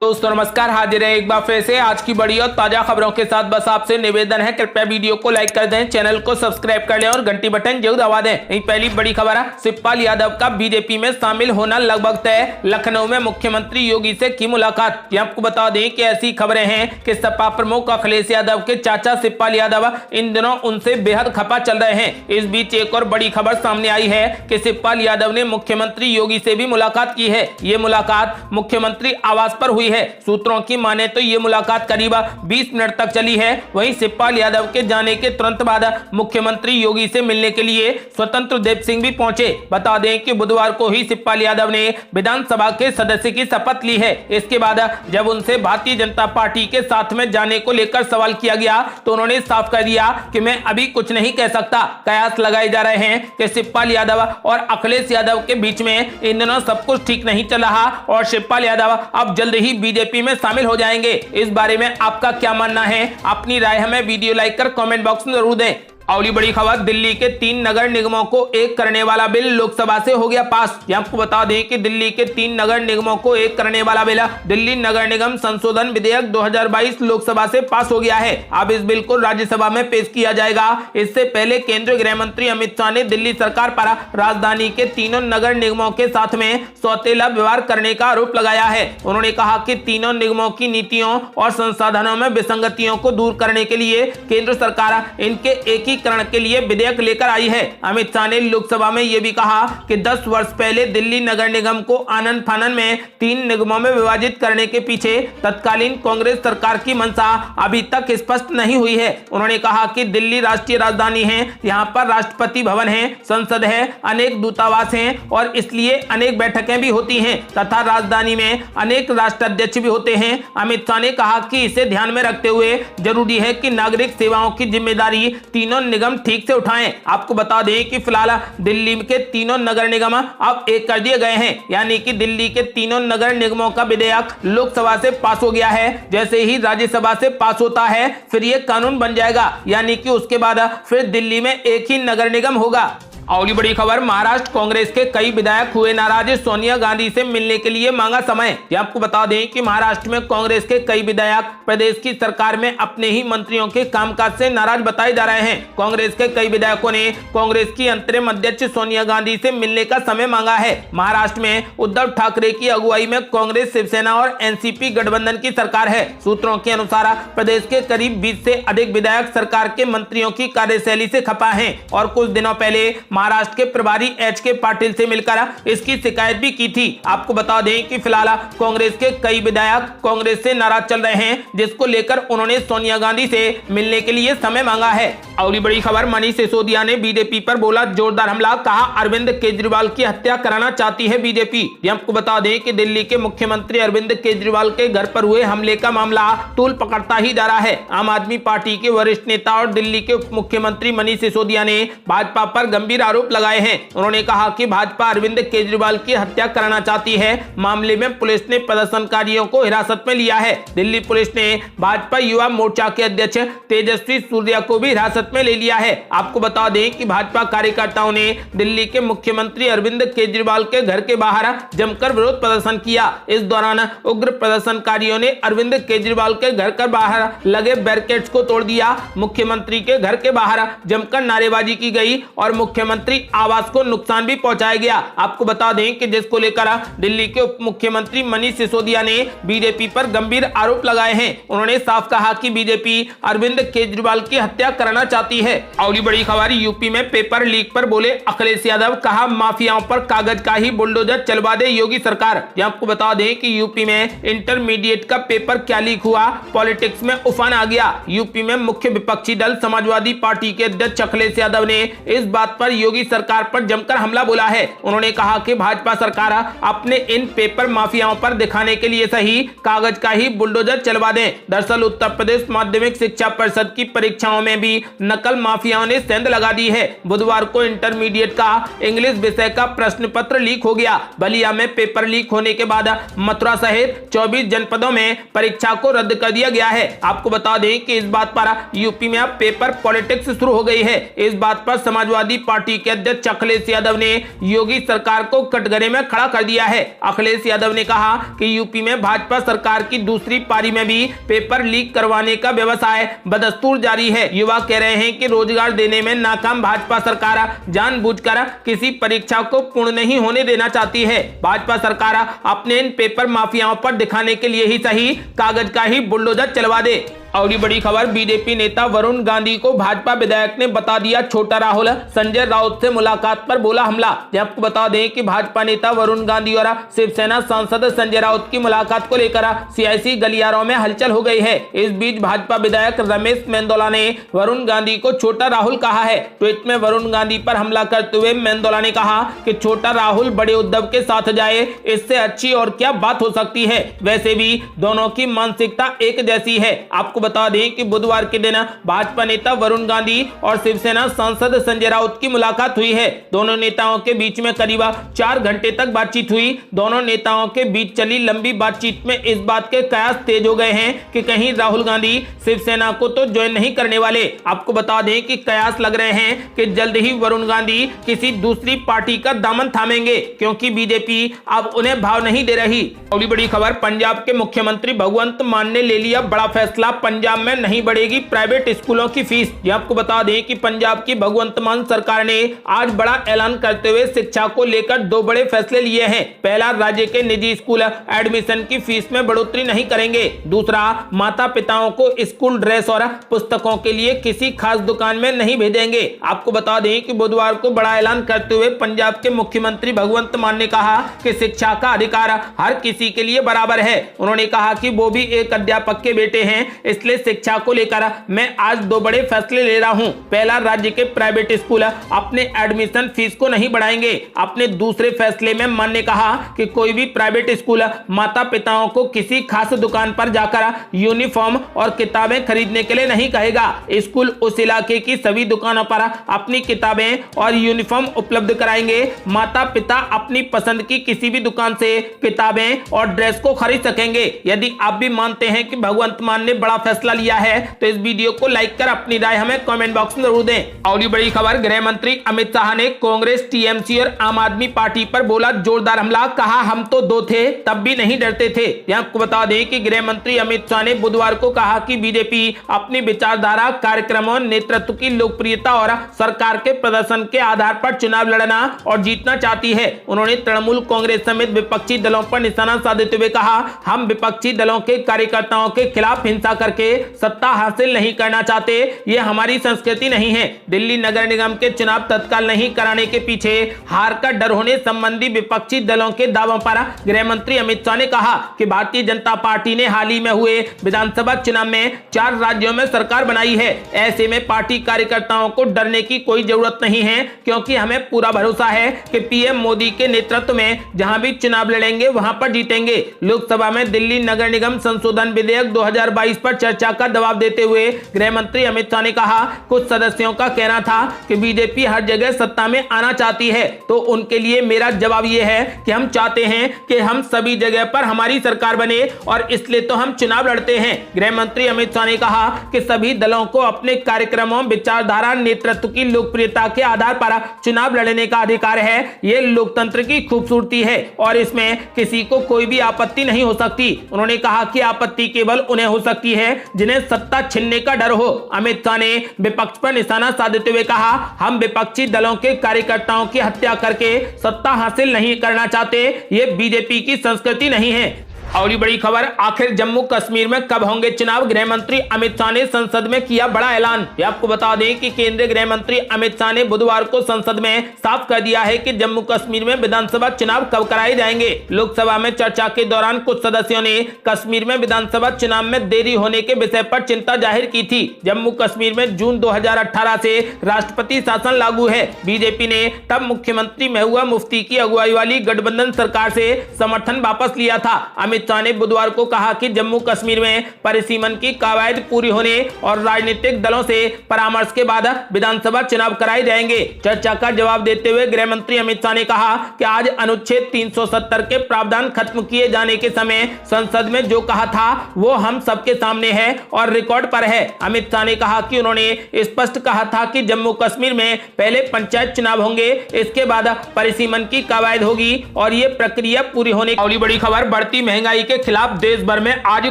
दोस्तों नमस्कार, हाजिर है एक बार फिर से आज की बड़ी और ताजा खबरों के साथ। बस आपसे निवेदन है, कृपया वीडियो को लाइक कर दें, चैनल को सब्सक्राइब कर लें और घंटी बटन जरूर दबा दें। यही पहली बड़ी खबर है, शिवपाल यादव का बीजेपी में शामिल होना लगभग तय। लखनऊ में मुख्यमंत्री योगी से की मुलाकात। ये आपको बता दें कि ऐसी खबरें हैं कि सपा प्रमुख अखिलेश यादव के चाचा शिवपाल यादव इन दिनों उनसे बेहद खफा चल रहे हैं। इस बीच एक और बड़ी खबर सामने आई है कि शिवपाल यादव ने मुख्यमंत्री योगी से भी मुलाकात की है। ये मुलाकात मुख्यमंत्री आवास पर हुई है। सूत्रों की माने तो ये मुलाकात करीब 20 मिनट तक चली है। वहीं शिवपाल यादव के जाने के तुरंत बाद मुख्यमंत्री योगी से मिलने के लिए स्वतंत्र देव सिंह भी पहुंचे। बता दें कि बुधवार को ही शिवपाल यादव ने विधानसभा के सदस्य की शपथ ली है। इसके बाद जब उनसे भारतीय जनता पार्टी के साथ में जाने को लेकर सवाल किया गया तो उन्होंने साफ कर दिया कि मैं अभी कुछ नहीं कह सकता। कयास लगाए जा रहे हैं कि शिवपाल यादव और अखिलेश यादव के बीच में इन दिनों सब कुछ ठीक नहीं चल रहा और शिवपाल यादव अब जल्द ही बीजेपी में शामिल हो जाएंगे। इस बारे में आपका क्या मानना है? अपनी राय हमें वीडियो लाइक कर कमेंट बॉक्स में जरूर दें। अगली बड़ी खबर, दिल्ली के 3 नगर निगमों को एक करने वाला बिल लोकसभा से हो गया पास। आपको बता दें कि दिल्ली के 3 नगर निगमों को एक करने वाला बिल दिल्ली नगर निगम संशोधन विधेयक 2022 लोकसभा से पास हो गया है। अब इस बिल को राज्यसभा में पेश किया जाएगा। इससे पहले केंद्रीय गृह मंत्री अमित शाह ने दिल्ली सरकार पर राजधानी के तीनों नगर निगमों के साथ में सौतेला व्यवहार करने का आरोप लगाया है। उन्होंने कहा कि तीनों निगमों की नीतियों और संसाधनों में विसंगतियों को दूर करने के लिए केंद्र सरकार इनके एकीकरण के लिए विधेयक लेकर आई है। अमित शाह ने लोकसभा में यह भी कहा कि 10 वर्ष पहले दिल्ली नगर निगम को आनन फानन में 3 निगमों में विभाजित करने के पीछे तत्कालीन कांग्रेस सरकार की मंशा अभी तक स्पष्ट नहीं हुई है। उन्होंने कहा कि दिल्ली राष्ट्रीय राजधानी है, यहाँ पर राष्ट्रपति भवन है, संसद है, अनेक दूतावास हैं और इसलिए अनेक बैठकें भी होती हैं तथा राजधानी में अनेक राष्ट्राध्यक्ष भी होते हैं। अमित शाह ने कहा कि इसे ध्यान में रखते हुए जरूरी है कि नागरिक सेवाओं की जिम्मेदारी तीनों निगम ठीक से उठाएं। आपको बता दें कि फिलहाल दिल्ली के तीनों नगर निगम अब एक कर दिए गए हैं, यानी कि दिल्ली के तीनों नगर निगमों का विधेयक लोकसभा से पास हो गया है। जैसे ही राज्यसभा से पास होता है फिर ये कानून बन जाएगा, यानी कि उसके बाद फिर दिल्ली में एक ही नगर निगम होगा। अगली बड़ी खबर, महाराष्ट्र कांग्रेस के कई विधायक हुए नाराज, सोनिया गांधी से मिलने के लिए मांगा समय। आपको बता दें कि महाराष्ट्र में कांग्रेस के कई विधायक प्रदेश की सरकार में अपने ही मंत्रियों के कामकाज से नाराज बताए जा रहे हैं। कांग्रेस के कई विधायकों ने कांग्रेस की अंतरिम अध्यक्ष सोनिया गांधी से मिलने का समय मांगा है। महाराष्ट्र में उद्धव ठाकरे की अगुवाई में कांग्रेस, शिवसेना और एनसीपी गठबंधन की सरकार है। सूत्रों के अनुसार प्रदेश के करीब 20 से अधिक विधायक सरकार के मंत्रियों की कार्यशैली से खफा है और कुछ दिनों पहले महाराष्ट्र के प्रभारी एच.के. पाटिल से मिलकर इसकी शिकायत भी की थी। आपको बता दें कि फिलहाल कांग्रेस के कई विधायक कांग्रेस से नाराज चल रहे हैं, जिसको लेकर उन्होंने सोनिया गांधी से मिलने के लिए समय मांगा है। अगली बड़ी खबर, मनीष सिसोदिया ने बीजेपी पर बोला जोरदार हमला, कहा अरविंद केजरीवाल की हत्या कराना चाहती है बीजेपी। आपको बता दें कि दिल्ली के मुख्यमंत्री अरविंद केजरीवाल के घर पर हुए हमले का मामला तूल पकड़ता ही जा रहा है। आम आदमी पार्टी के वरिष्ठ नेता और दिल्ली के उप मुख्यमंत्री मनीष सिसोदिया ने भाजपा पर गंभीर आरोप लगाए हैं। उन्होंने कहा कि भाजपा अरविंद केजरीवाल की हत्या कराना चाहती है। मामले में पुलिस ने प्रदर्शनकारियों को हिरासत में लिया है। दिल्ली पुलिस ने भाजपा युवा मोर्चा के अध्यक्ष तेजस्वी सूर्या को भी हिरासत में ले लिया है। आपको बता दें कि भाजपा कार्यकर्ताओं ने दिल्ली के मुख्यमंत्री अरविंद केजरीवाल के घर के बाहर जमकर विरोध प्रदर्शन किया। इस दौरान उग्र प्रदर्शनकारियों ने अरविंद केजरीवाल के घर के बाहर लगे बैरिकेड्स को तोड़ दिया। मुख्यमंत्री के घर के बाहर जमकर नारेबाजी की गई और मुख्यमंत्री आवास को नुकसान भी पहुंचाया गया। आपको बता दें कि जिसको लेकर दिल्ली के उप मुख्यमंत्री मनीष सिसोदिया ने बीजेपी पर गंभीर आरोप लगाए हैं। उन्होंने साफ कहा कि बीजेपी अरविंद केजरीवाल की हत्या करना चाहती है। अगली बड़ी खबर, यूपी में पेपर लीक पर बोले अखिलेश यादव, कहा माफियाओं पर कागज का ही बुलडोजर चलवा दे योगी सरकार। आपको बता दें कि यूपी में इंटरमीडिएट का पेपर क्या लीक हुआ, पॉलिटिक्स में उफान आ गया। यूपी में मुख्य विपक्षी दल समाजवादी पार्टी के अध्यक्ष अखिलेश यादव ने इस बात पर योगी सरकार पर जमकर हमला बोला है। उन्होंने कहा कि भाजपा सरकार अपने इन पेपर माफियाओं पर दिखाने के लिए सही कागज का ही बुलडोजर चलवा दें। दरअसल उत्तर प्रदेश माध्यमिक शिक्षा परिषद की परीक्षाओं में भी नकल माफियाओं ने सेंध लगा दी है। बुधवार को इंटरमीडिएट का इंग्लिश विषय का प्रश्न पत्र लीक हो गया। बलिया में पेपर लीक होने के बाद मथुरा सहित 24 जनपदों में परीक्षा को रद्द कर दिया गया है। आपको बता दें कि इस बात पर यूपी में अब पेपर पॉलिटिक्स शुरू हो गई है। इस बात पर समाजवादी पार्टी पार्टी के अध्यक्ष अखिलेश यादव ने योगी सरकार को कटघरे में खड़ा कर दिया है। अखिलेश यादव ने कहा कि यूपी में भाजपा सरकार की दूसरी पारी में भी पेपर लीक करवाने का व्यवसाय बदस्तूर जारी है। युवा कह रहे हैं कि रोजगार देने में नाकाम भाजपा सरकार जानबूझकर किसी परीक्षा को पूर्ण नहीं होने देना चाहती है। भाजपा सरकार अपने इन पेपर माफियाओं पर दिखाने के लिए ही सही कागज का ही बुलडोजर चलवा दे। और बड़ी खबर, बीजेपी नेता वरुण गांधी को भाजपा विधायक ने बता दिया छोटा राहुल, संजय राउत से मुलाकात पर बोला हमला। आपको बता दें कि भाजपा नेता वरुण गांधी और शिवसेना सांसद संजय राउत की मुलाकात को लेकर सियासी गलियारों में हलचल हो गई है। इस बीच भाजपा विधायक रमेश मेंदोला ने वरुण गांधी को छोटा राहुल कहा है। ट्वीट में वरुण गांधी पर हमला करते हुए मेंदोला ने कहा कि छोटा राहुल बड़े उद्धव के साथ जाए, इससे अच्छी और क्या बात हो सकती है। वैसे भी दोनों की मानसिकता एक जैसी है। आपको बता दें कि बुधवार के दिन भाजपा नेता वरुण गांधी और शिवसेना सांसद संजय राउत की मुलाकात हुई है। दोनों नेताओं के बीच में करीब 4 घंटे तक बातचीत हुई। दोनों नेताओं के बीच चली लंबी बातचीत में इस बात के कयास तेज हो गए हैं कि कहीं राहुल गांधी शिवसेना को तो ज्वाइन नहीं करने वाले। आपको बता दें कि कयास लग रहे हैं कि जल्द ही वरुण गांधी किसी दूसरी पार्टी का दामन थामेंगे, क्योंकि बीजेपी अब उन्हें भाव नहीं दे रही। अगली बड़ी खबर, पंजाब के मुख्यमंत्री भगवंत मान ने ले लिया बड़ा फैसला, पंजाब में नहीं बढ़ेगी प्राइवेट स्कूलों की फीस। आपको बता दें कि पंजाब की भगवंत मान सरकार ने आज बड़ा ऐलान करते हुए शिक्षा को लेकर 2 बड़े फैसले लिए हैं। पहला, राज्य के निजी स्कूल एडमिशन की फीस में बढ़ोतरी नहीं करेंगे। दूसरा, माता पिताओं को स्कूल ड्रेस और पुस्तकों के लिए किसी खास दुकान में नहीं भेजेंगे। आपको बता दें कि बुधवार को बड़ा ऐलान करते हुए पंजाब के मुख्यमंत्री भगवंत मान ने कहा कि शिक्षा का अधिकार हर किसी के लिए बराबर है। उन्होंने कहा कि वो भी एक अध्यापक के बेटे हैं, इसलिए शिक्षा को लेकर मैं आज 2 बड़े फैसले ले रहा हूं। पहला, राज्य के प्राइवेट स्कूल अपने एडमिशन फीस को नहीं बढ़ाएंगे। अपने दूसरे फैसले में मान ने कहा कि कोई भी प्राइवेट स्कूल माता पिताओं को किसी खास दुकान पर जाकर यूनिफॉर्म और किताबें खरीदने के लिए नहीं कहेगा। स्कूल उस इलाके की सभी दुकानों पर अपनी किताबें और यूनिफॉर्म उपलब्ध कराएंगे। माता पिता अपनी पसंद की किसी भी दुकान से किताबें और ड्रेस को खरीद सकेंगे। यदि आप भी मानते हैं कि भगवंत मान ने बड़ा फैसला लिया है तो इस वीडियो को लाइक कर अपनी राय हमें कमेंट बॉक्स में जरूर दें। और बड़ी खबर, गृह मंत्री अमित शाह ने कांग्रेस, टीएमसी और आम आदमी पार्टी पर बोला जोरदार हमला, कहा हम तो 2 थे तब भी नहीं डरते थे। आपको बता दें कि गृह मंत्री अमित शाह ने बुधवार को कहा कि बीजेपी अपनी विचारधारा, कार्यक्रमों, नेतृत्व की लोकप्रियता और सरकार के प्रदर्शन के आधार पर चुनाव लड़ना और जीतना चाहती है। उन्होंने तृणमूल कांग्रेस समेत विपक्षी दलों पर निशाना साधते हुए कहा, हम विपक्षी दलों के कार्यकर्ताओं के खिलाफ हिंसा करके सत्ता हासिल नहीं करना चाहते, ये हमारी संस्कृति नहीं है। दिल्ली नगर निगम के चुनाव तत्काल नहीं कराने के पीछे हार का डर होने संबंधी विपक्षी दलों के दावों पर गृह मंत्री अमित शाह ने कहा कि भारतीय जनता पार्टी ने हाल ही में हुए विधानसभा चुनाव में 4 राज्यों में सरकार बनाई है। ऐसे में पार्टी कार्यकर्ताओं को डरने की कोई जरूरत नहीं है, क्योंकि हमें पूरा भरोसा है कि पीएम मोदी के नेतृत्व में जहां भी चुनाव लड़ेंगे वहां पर जीतेंगे। लोकसभा में दिल्ली नगर निगम संशोधन विधेयक 2022 पर चर्चा का जवाब देते हुए गृह मंत्री अमित शाह ने कहा, कुछ सदस्यों का कहना था कि बीजेपी हर जगह सत्ता में आना चाहती है, तो उनके लिए मेरा जवाब यह है कि हम चाहते हैं कि हम सभी जगह पर हमारी सरकार बने और इसलिए तो हम चुनाव लड़ते हैं। गृह मंत्री अमित शाह ने कहा कि सभी दलों को अपने कार्यक्रमों, विचारधारा, नेतृत्व की लोकप्रियता के आधार पर चुनाव लड़ने का अधिकार है। यह लोकतंत्र की खूबसूरती है और इसमें किसी को कोई भी आपत्ति नहीं हो सकती। उन्होंने कहा कि आपत्ति केवल उन्हें हो सकती है जिन्हें सत्ता छीनने का डर हो। अमित शाह ने विपक्ष पर निशाना साधते हुए कहा, हम विपक्षी दलों के कार्यकर्ताओं की हत्या करके सत्ता हासिल नहीं करना चाहते, ये बीजेपी की संस्कृति नहीं है। और बड़ी खबर, आखिर जम्मू कश्मीर में कब होंगे चुनाव, गृह मंत्री अमित शाह ने संसद में किया बड़ा ऐलान। आपको बता दें कि केंद्रीय गृह मंत्री अमित शाह ने बुधवार को संसद में साफ कर दिया है कि जम्मू कश्मीर में विधानसभा चुनाव कब कराए जाएंगे। लोकसभा में चर्चा के दौरान कुछ सदस्यों ने कश्मीर में विधानसभा चुनाव में देरी होने के विषय पर चिंता जाहिर की थी। जम्मू कश्मीर में जून 2018 से राष्ट्रपति शासन लागू है। बीजेपी ने तब मुख्यमंत्री महबूबा मुफ्ती की अगुवाई वाली गठबंधन सरकार से समर्थन वापस लिया था। अमित अमित शाह ने बुधवार को कहा कि जम्मू कश्मीर में परिसीमन की कवायद पूरी होने और राजनीतिक दलों से परामर्श के बाद विधानसभा चुनाव कराए जाएंगे। चर्चा का जवाब देते हुए गृह मंत्री अमित शाह ने कहा कि आज अनुच्छेद 370 के प्रावधान खत्म किए जाने के समय संसद में जो कहा था वो हम सबके सामने है और रिकॉर्ड पर है। अमित शाह ने कहा कि उन्होंने स्पष्ट कहा था कि जम्मू कश्मीर में पहले पंचायत चुनाव होंगे, इसके बाद परिसीमन की कवायद होगी और ये प्रक्रिया पूरी होने की। बड़ी खबर, बढ़ती महंगाई के खिलाफ देश भर में आज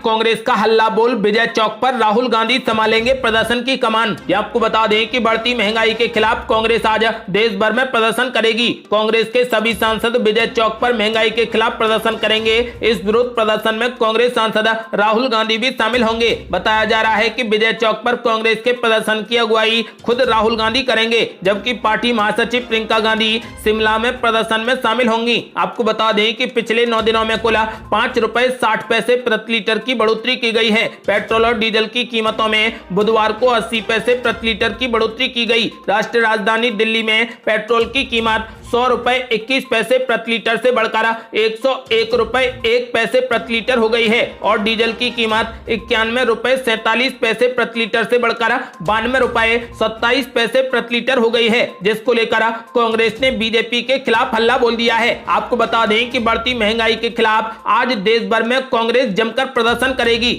कांग्रेस का हल्ला बोल। विजय चौक पर राहुल गांधी संभालेंगे प्रदर्शन की कमान। आपको बता दें कि बढ़ती महंगाई के खिलाफ कांग्रेस आज देश भर में प्रदर्शन करेगी। कांग्रेस के सभी सांसद विजय चौक पर महंगाई के खिलाफ प्रदर्शन करेंगे। इस विरोध प्रदर्शन में कांग्रेस सांसद राहुल गांधी भी शामिल होंगे। बताया जा रहा है कि विजय चौक पर कांग्रेस के प्रदर्शन की अगुवाई खुद राहुल गांधी करेंगे, जबकि पार्टी महासचिव प्रियंका गांधी शिमला में प्रदर्शन में शामिल होंगी। आपको बता दें कि पिछले 9 दिनों में कुल 5 रुपए 60 पैसे प्रति लीटर की बढ़ोतरी की गई है। पेट्रोल और डीजल की कीमतों में बुधवार को 80 पैसे प्रति लीटर की बढ़ोतरी की गई। राष्ट्रीय राजधानी दिल्ली में पेट्रोल की कीमत 100 रुपए 21 पैसे प्रति लीटर से बढ़कर 101 रुपए 1 पैसे प्रति लीटर हो गई है और डीजल की कीमत 91 रुपए 47 पैसे प्रति लीटर से बढ़कर 92 रुपए 27 पैसे प्रति लीटर हो गई है, जिसको लेकर कांग्रेस ने बीजेपी के खिलाफ हल्ला बोल दिया है। आपको बता दें कि बढ़ती महंगाई के खिलाफ आज देश भर में कांग्रेस जमकर प्रदर्शन करेगी।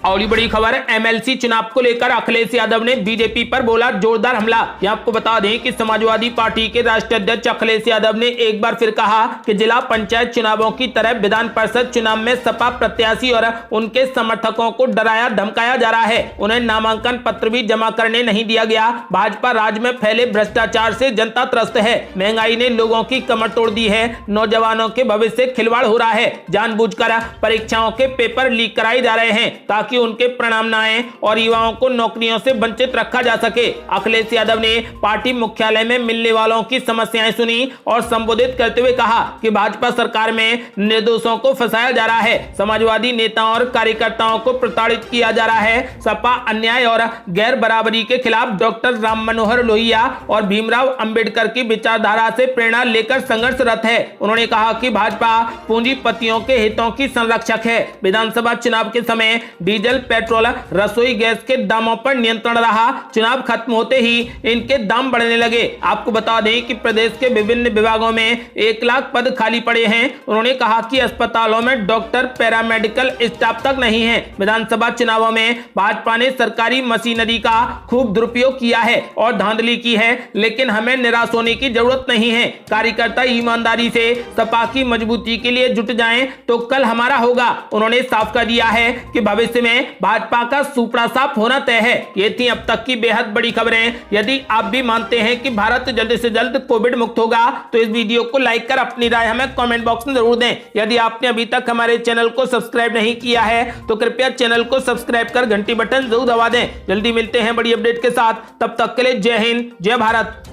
और बड़ी खबर, एमएलसी चुनाव को लेकर अखिलेश यादव ने बीजेपी पर बोला जोरदार हमला। आपको बता दें कि समाजवादी पार्टी के राष्ट्रीय अध्यक्ष अखिलेश यादव ने एक बार फिर कहा कि जिला पंचायत चुनावों की तरह विधान परिषद चुनाव में सपा प्रत्याशी और उनके समर्थकों को डराया धमकाया जा रहा है। उन्हें नामांकन पत्र भी जमा करने नहीं दिया गया। भाजपा राज्य में फैले भ्रष्टाचार से जनता त्रस्त है। महंगाई ने लोगों की कमर तोड़ दी है। नौजवानों के भविष्य से खिलवाड़ हो रहा है। जानबूझकर परीक्षाओं के पेपर लीक कराए जा रहे हैं ताकि उनके परिणाम न आए और युवाओं को नौकरियों से वंचित रखा जा सके। अखिलेश यादव ने पार्टी मुख्यालय में मिलने वालों की समस्याएं सुनी और संबोधित करते हुए कहा कि भाजपा सरकार में निर्दोषों को फंसाया जा रहा है। समाजवादी नेताओं और कार्यकर्ताओं को प्रताड़ित किया जा रहा है। सपा अन्याय और गैर बराबरी के खिलाफ डॉक्टर राम मनोहर लोहिया और भीमराव अंबेडकर की विचारधारा से प्रेरणा लेकर संघर्षरत है। उन्होंने कहा कि भाजपा पूंजीपतियों के हितों की संरक्षक है। विधानसभा चुनाव के समय डीजल, पेट्रोल, रसोई गैस के दामों पर नियंत्रण रहा। चुनाव खत्म होते ही इनके दाम बढ़ने लगे। आपको बता दें कि प्रदेश के विभिन्न विभागों में 1 लाख पद खाली पड़े हैं। उन्होंने कहा कि अस्पतालों में डॉक्टर, पैरामेडिकल स्टाफ तक नहीं है। विधानसभा चुनावों में भाजपा ने सरकारी मशीनरी का खूब दुरुपयोग किया है और धांधली की है, लेकिन हमें निराश होने की जरूरत नहीं है। कार्यकर्ता ईमानदारी से सपा की मजबूती के लिए जुट जाएं तो कल हमारा होगा। उन्होंने साफ कर दिया है कि भविष्य में भाजपा का सुपड़ा साफ होना तय है। ये थी अब तक की बेहद बड़ी खबरें। यदि आप भी मानते हैं कि भारत जल्द से जल्द कोविड मुक्त होगा तो इस वीडियो को लाइक कर अपनी राय हमें कमेंट बॉक्स में जरूर दें। यदि आपने अभी तक हमारे चैनल को सब्सक्राइब नहीं किया है तो कृपया चैनल को सब्सक्राइब कर घंटी बटन जरूर दबा दें। जल्दी मिलते हैं बड़ी अपडेट के साथ, तब तक के लिए जय हिंद, जय भारत।